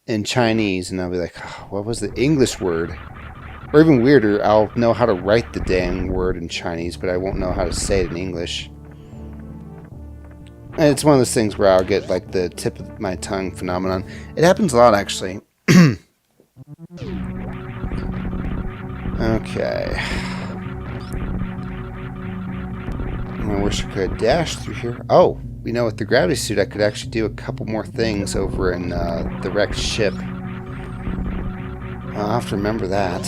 in Chinese, and I'll be like, oh, what was the English word? Or even weirder, I'll know how to write the dang word in Chinese, but I won't know how to say it in English. And it's one of those things where I'll get, like, the tip of my tongue phenomenon. It happens a lot, actually. Okay. I wish I could dash through here. Oh, you know, with the gravity suit, I could actually do a couple more things over in the wrecked ship. I'll have to remember that.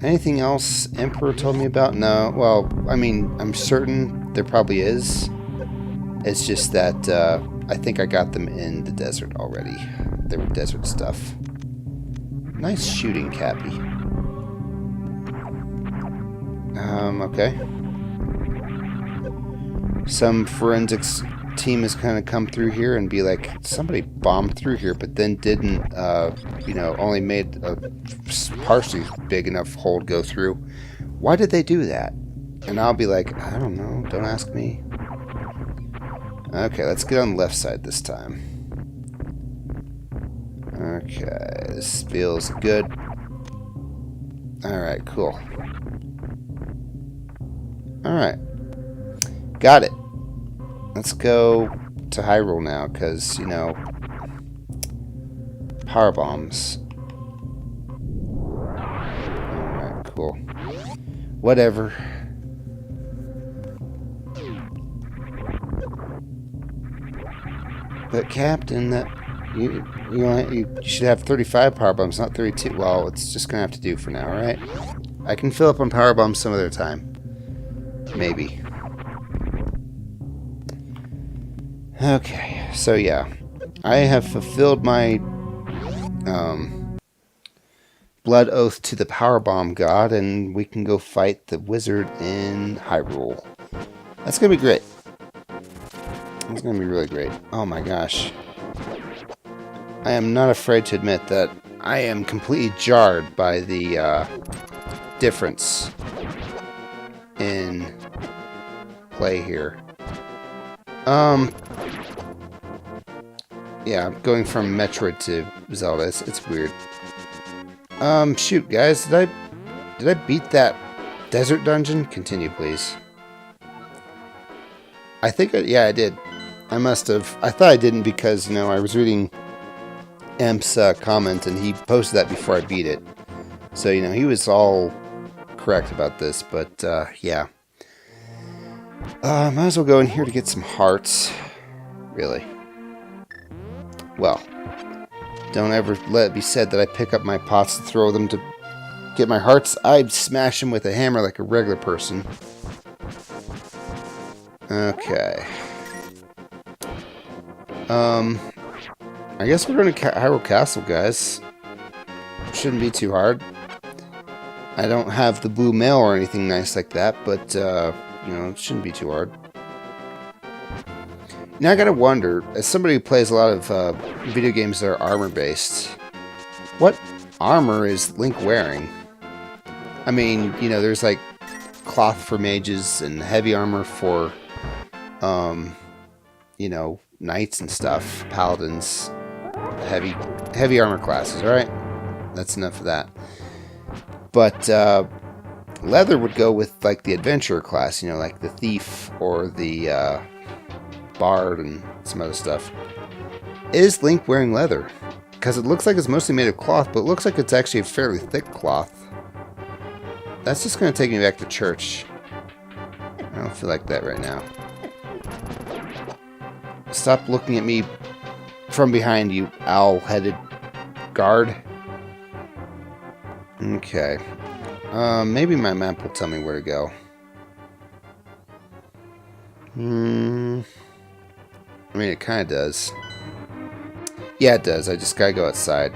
Anything else Emperor told me about? No. Well, I mean, I'm certain there probably is. It's just that I think I got them in the desert already. They were desert stuff. Nice shooting, Cappy. Okay. Some forensics team has kind of come through here and be like, somebody bombed through here, but then didn't, you know, only made a partially big enough hole to go through. Why did they do that? And I'll be like, I don't know, don't ask me. Okay, let's get on the left side this time. Okay, this feels good. Alright, cool. Alright. Got it. Let's go to Hyrule now, because, you know, power bombs. Alright, cool. Whatever. But Captain, that you should have 35 power bombs, not 32. Well, it's just gonna have to do for now, right? I can fill up on power bombs some other time. Maybe. Okay, so yeah, I have fulfilled my blood oath to the power bomb god, and we can go fight the wizard in Hyrule. That's gonna be great. It's gonna be really great. Oh my gosh. I am not afraid to admit that I am completely jarred by the difference in play here. Yeah, going from Metroid to Zelda, it's weird. Shoot, guys, did I beat that desert dungeon? Continue, please. I think, yeah, I did. I must have. I thought I didn't because, you know, I was reading Emp's comment, and he posted that before I beat it. So, you know, he was all correct about this, but, yeah. Might as well go in here to get some hearts. Really. Well, don't ever let it be said that I pick up my pots to throw them to get my hearts. I'd smash them with a hammer like a regular person. Okay. I guess we're going to Hyrule Castle, guys. Shouldn't be too hard. I don't have the blue mail or anything nice like that, but, you know, it shouldn't be too hard. Now I gotta wonder, as somebody who plays a lot of video games that are armor-based, what armor is Link wearing? I mean, you know, there's like cloth for mages and heavy armor for, you know, knights and stuff, paladins, heavy armor classes, alright? That's enough of that. But, leather would go with, like, the adventurer class, you know, like the thief or the, bard and some other stuff. Is Link wearing leather? Because it looks like it's mostly made of cloth, but it looks like it's actually a fairly thick cloth. That's just going to take me back to church. I don't feel like that right now. Stop looking at me from behind, you owl-headed guard. Okay. Maybe my map will tell me where to go. I mean, it kind of does. Yeah, it does. I just gotta go outside.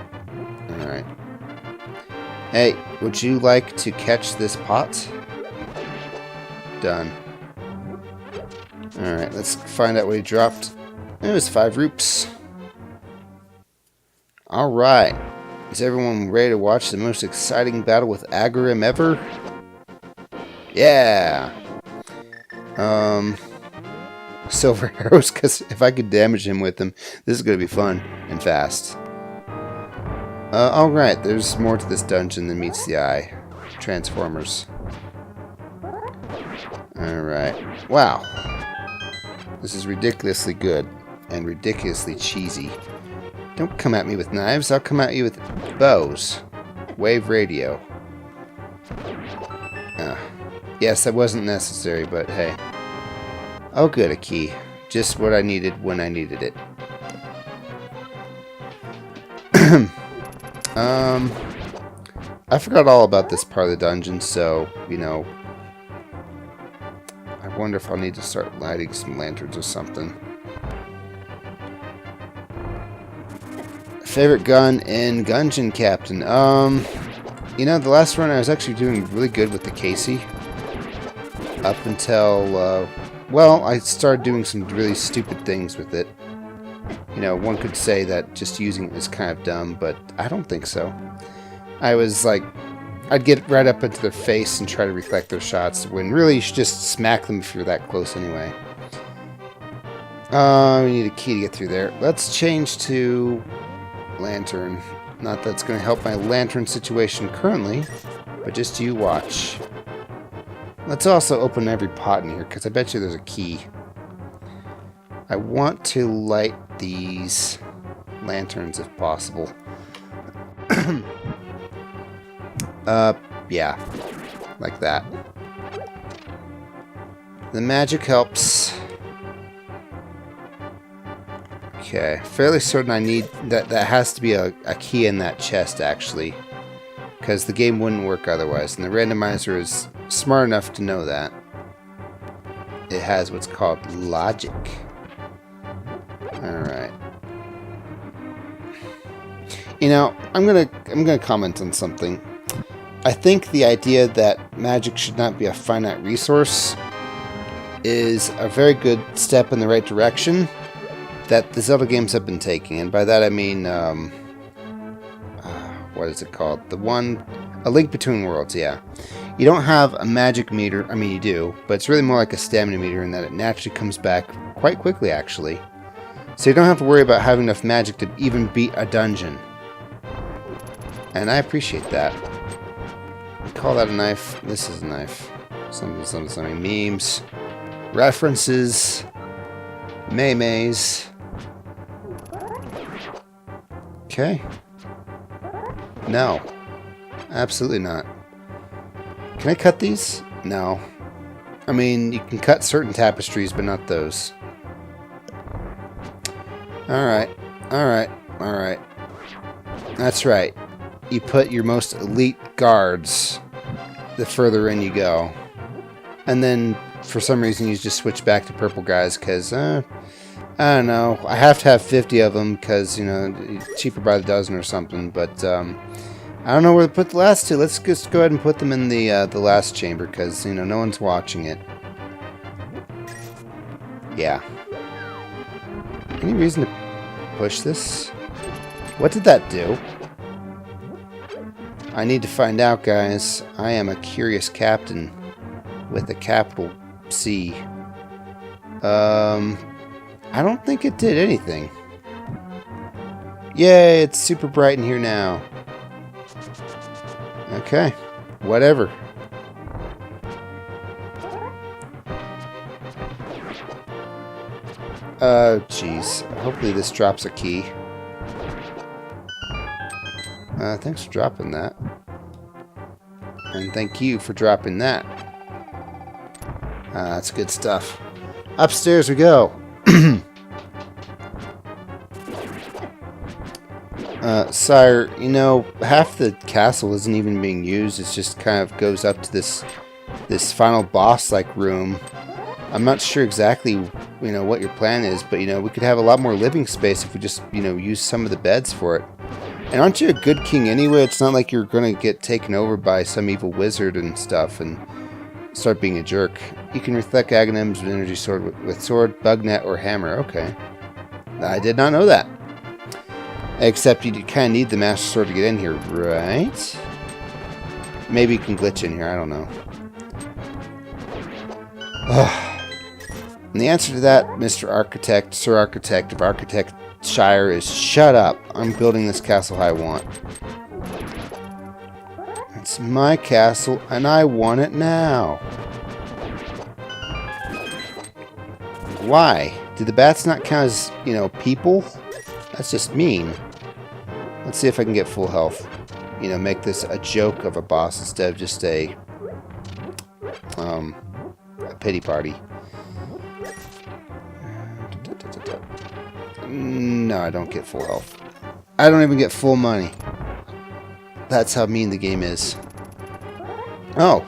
Alright. Hey, would you like to catch this pot? Done. Alright, let's find out what he dropped. It was 5 roops. Alright. Is everyone ready to watch the most exciting battle with Agharim ever? Yeah! Silver arrows, because if I could damage him with them, this is going to be fun and fast. Alright, there's more to this dungeon than meets the eye. Transformers. Alright. Wow. This is ridiculously good. and ridiculously cheesy. Don't come at me with knives, I'll come at you with bows. Wave radio. Yes, that wasn't necessary, but hey. Oh good, a key. Just what I needed when I needed it. I forgot all about this part of the dungeon, so, you know, I wonder if I'll need to start lighting some lanterns or something. Favorite gun in Gungeon Captain? You know, the last run I was actually doing really good with the Casey. Up until, well, I started doing some really stupid things with it. You know, one could say that just using it is kind of dumb, but I don't think so. I was like, I'd get right up into their face and try to reflect their shots, when really you should just smack them if you're that close anyway. We need a key to get through there. Let's change to lantern. Not that it's going to help my lantern situation currently, but just you watch. Let's also open every pot in here, because I bet you there's a key. I want to light these lanterns if possible. Yeah. Like that. The magic helps. Okay. Fairly certain I need... That has to be a key in that chest, actually. Because the game wouldn't work otherwise. And the randomizer is smart enough to know that. It has what's called logic. Alright. You know, I'm gonna comment on something. I think the idea that magic should not be a finite resource is a very good step in the right direction that the Zelda games have been taking. And by that I mean, what is it called? A Link Between Worlds, yeah. You don't have a magic meter, I mean you do, but it's really more like a stamina meter in that it naturally comes back quite quickly actually. So you don't have to worry about having enough magic to even beat a dungeon. And I appreciate that. Call that a knife. This is a knife. Something. Memes. References. Maymays. Okay. No. Absolutely not. Can I cut these? No. I mean, you can cut certain tapestries, but not those. Alright. Alright. Alright. That's right. You put your most elite guards the further in you go. And then, for some reason, you just switch back to purple guys, because, I don't know. I have to have 50 of them, because, you know, cheaper by the dozen or something, but, I don't know where to put the last two. Let's just go ahead and put them in the last chamber, because, you know, no one's watching it. Yeah. Any reason to push this? What did that do? I need to find out, guys. I am a curious captain with a capital C. I don't think it did anything. Yay, it's super bright in here now. Okay, whatever. Jeez. Hopefully this drops a key. Thanks for dropping that. And thank you for dropping that. That's good stuff. Upstairs we go. Sire, you know, half the castle isn't even being used. It just kind of goes up to this final boss-like room. I'm not sure exactly, you know, what your plan is, but, you know, we could have a lot more living space if we just, you know, use some of the beds for it. And aren't you a good king anyway? It's not like you're going to get taken over by some evil wizard and stuff and start being a jerk. You can reflect Aghanims with energy sword with sword, bug net, or hammer. Okay. I did not know that. Except you kind of need the master sword to get in here, right? Maybe you can glitch in here. I don't know. And the answer to that, Mr. Architect, Sir Architect of Architect Shire, is shut up. I'm building this castle I want. It's my castle, and I want it now. Why? Do the bats not count as, you know, people? That's just mean. Let's see if I can get full health. You know, make this a joke of a boss instead of just a pity party. No, I don't get full health. I don't even get full money. That's how mean the game is. Oh.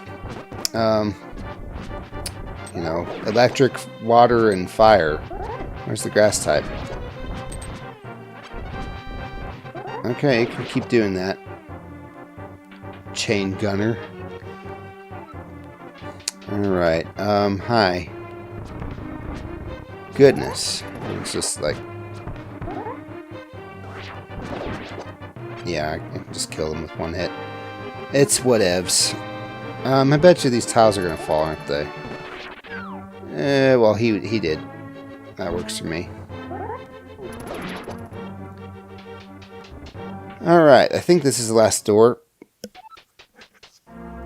You know, electric, water, and fire. Where's the grass type? Okay, you can keep doing that. Chain gunner. Alright, hi. Goodness. It's just like... Yeah, I can just kill them with one hit. It's whatevs. I bet you these tiles are gonna fall, aren't they? Well, he did. That works for me. Alright, I think this is the last door.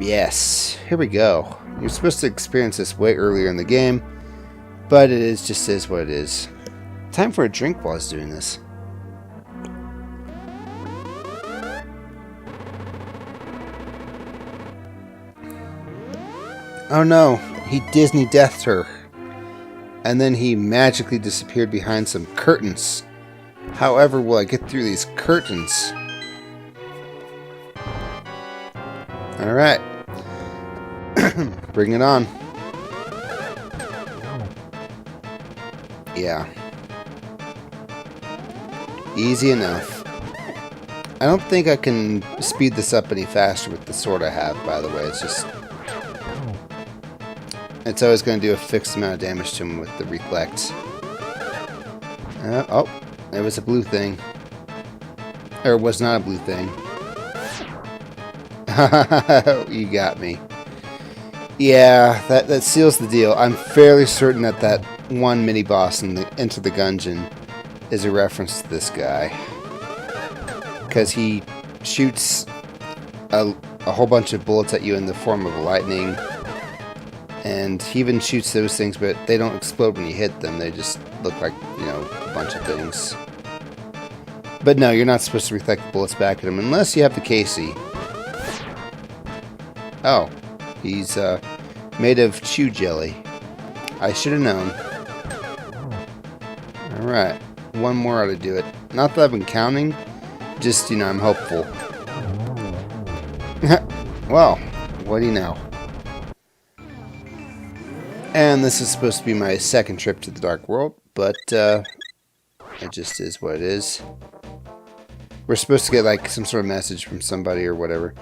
Yes, here we go. You're supposed to experience this way earlier in the game, but it is just is what it is. Time for a drink while I was doing this. Oh no, he Disney deathed her. And then he magically disappeared behind some curtains. However, will I get through these curtains? Alright. Bring it on. Yeah. Easy enough. I don't think I can speed this up any faster with the sword I have, by the way. It's just... It's always going to do a fixed amount of damage to him with the recollect. Oh, it was a blue thing. Or it was not a blue thing. You got me. Yeah, that seals the deal. I'm fairly certain that that one mini-boss in the Enter the Gungeon is a reference to this guy. Because he shoots a whole bunch of bullets at you in the form of lightning. And he even shoots those things, but they don't explode when you hit them. They just look like, you know, a bunch of things. But no, you're not supposed to reflect the bullets back at him unless you have the Casey. Oh, he's made of chew jelly. I should have known. Alright, one more ought to do it. Not that I've been counting, just, you know, I'm hopeful. Well, what do you know? And this is supposed to be my second trip to the Dark World, but it just is what it is. We're supposed to get like some sort of message from somebody or whatever.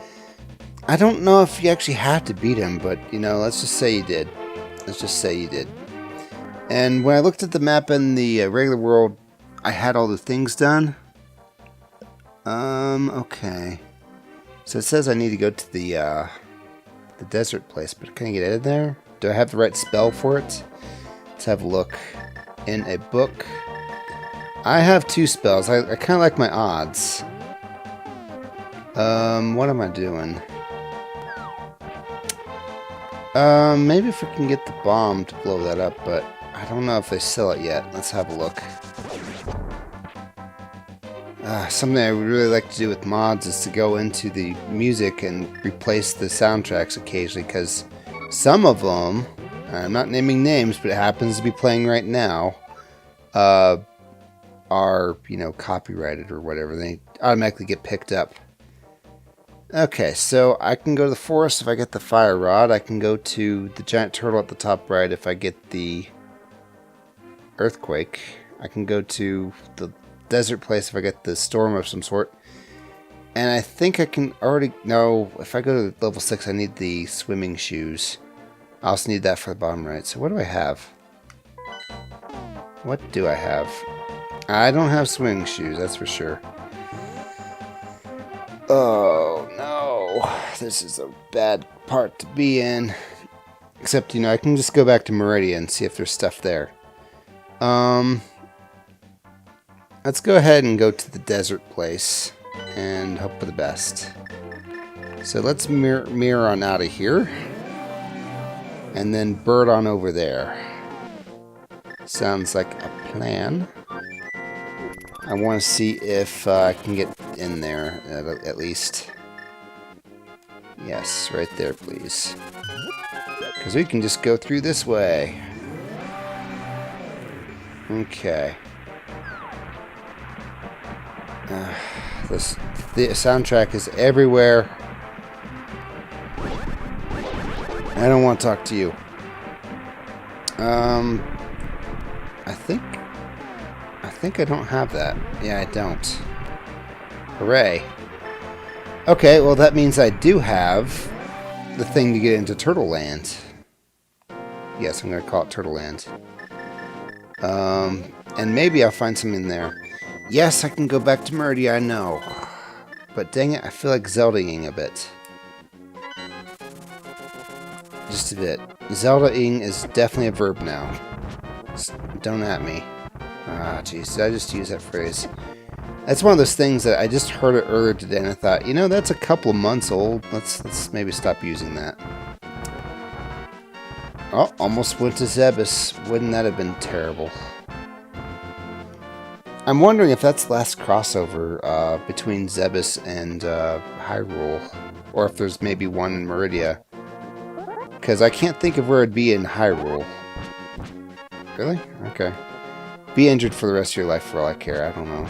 I don't know if you actually have to beat him, but you know, let's just say you did. Let's just say you did. And when I looked at the map in the regular world, I had all the things done. Okay. So it says I need to go to the desert place, but can I get in there? Do I have the right spell for it? Let's have a look. In a book. I have 2 spells. I kind of like my odds. What am I doing? Maybe if we can get the bomb to blow that up, but I don't know if they sell it yet. Let's have a look. Something I would really like to do with mods is to go into the music and replace the soundtracks occasionally, because some of them, I'm not naming names, but it happens to be playing right now, are, you know, copyrighted or whatever. They automatically get picked up. Okay, so I can go to the forest if I get the fire rod. I can go to the giant turtle at the top right if I get the earthquake. I can go to the desert place if I get the storm of some sort. And I think I can already... No, if I go to level 6, I need the swimming shoes. I also need that for the bottom right. So what do I have? What do I have? I don't have swimming shoes, that's for sure. Oh, no. This is a bad part to be in. Except, you know, I can just go back to Meridia and see if there's stuff there. Let's go ahead and go to the desert place and hope for the best. So let's mirror on out of here. And then bird on over there. Sounds like a plan. I want to see if I can get in there at least. Yes, right there, please. Because we can just go through this way. Okay. The soundtrack is everywhere. I don't want to talk to you. I think I don't have that. Yeah, I don't. Hooray. Okay, well that means I do have the thing to get into Turtle Land. Yes, I'm going to call it Turtle Land. And maybe I'll find something there. Yes, I can go back to Meridia, I know. But dang it, I feel like Zelda-ing a bit. Just a bit. Zelda-ing is definitely a verb now. Don't at me. Ah, jeez, did I just use that phrase? That's one of those things that I just heard it earlier today and I thought, you know, that's a couple of months old. Let's maybe stop using that. Oh, almost went to Zebus. Wouldn't that have been terrible? I'm wondering if that's the last crossover between Zebus and Hyrule. Or if there's maybe one in Meridia. Because I can't think of where it'd be in Hyrule. Really? Okay. Be injured for the rest of your life for all I care. I don't know.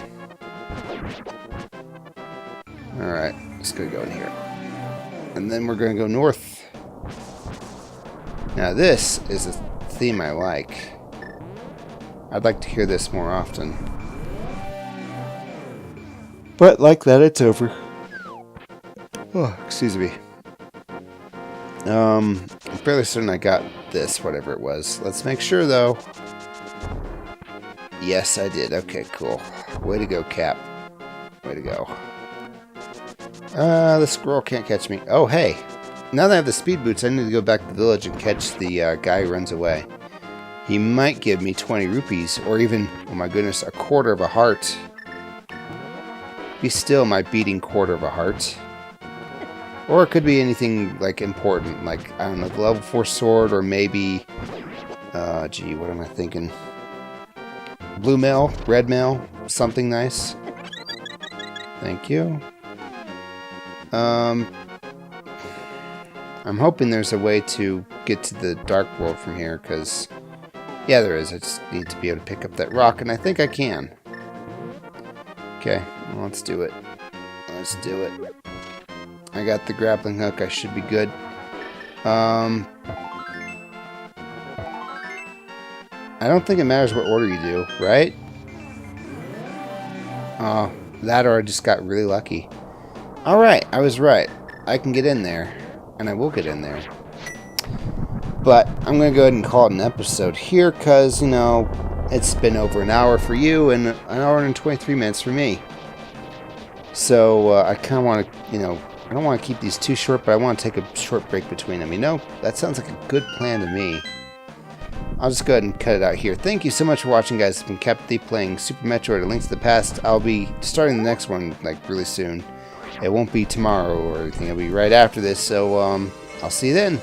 Alright, just gonna go in here. And then we're gonna go north. Now this is a theme I like. I'd like to hear this more often. But like that, it's over. Oh, excuse me. I'm fairly certain I got this, whatever it was. Let's make sure, though. Yes, I did. Okay, cool. Way to go, Cap. Way to go. The squirrel can't catch me. Oh, hey. Now that I have the speed boots, I need to go back to the village and catch the guy who runs away. He might give me 20 rupees, or even, oh my goodness, a quarter of a heart. Be still my beating quarter of a heart. Or it could be anything, like, important, like, I don't know, the level 4 sword, or maybe, gee, what am I thinking? Blue mail, red mail, something nice. Thank you. I'm hoping there's a way to get to the Dark World from here, because, yeah, there is. I just need to be able to pick up that rock, and I think I can. Okay, well, let's do it. Let's do it. I got the grappling hook. I should be good. I don't think it matters what order you do, right? Oh, that or I just got really lucky. Alright, I was right. I can get in there. And I will get in there. But I'm going to go ahead and call it an episode here because, you know, it's been over an hour for you and an hour and 23 minutes for me. So I kind of want to, you know, I don't want to keep these too short, but I want to take a short break between them. You know, that sounds like a good plan to me. I'll just go ahead and cut it out here. Thank you so much for watching, guys. It's been Captain playing Super Metroid: A Link to the Past. I'll be starting the next one, like, really soon. It won't be tomorrow or anything. It'll be right after this, so I'll see you then.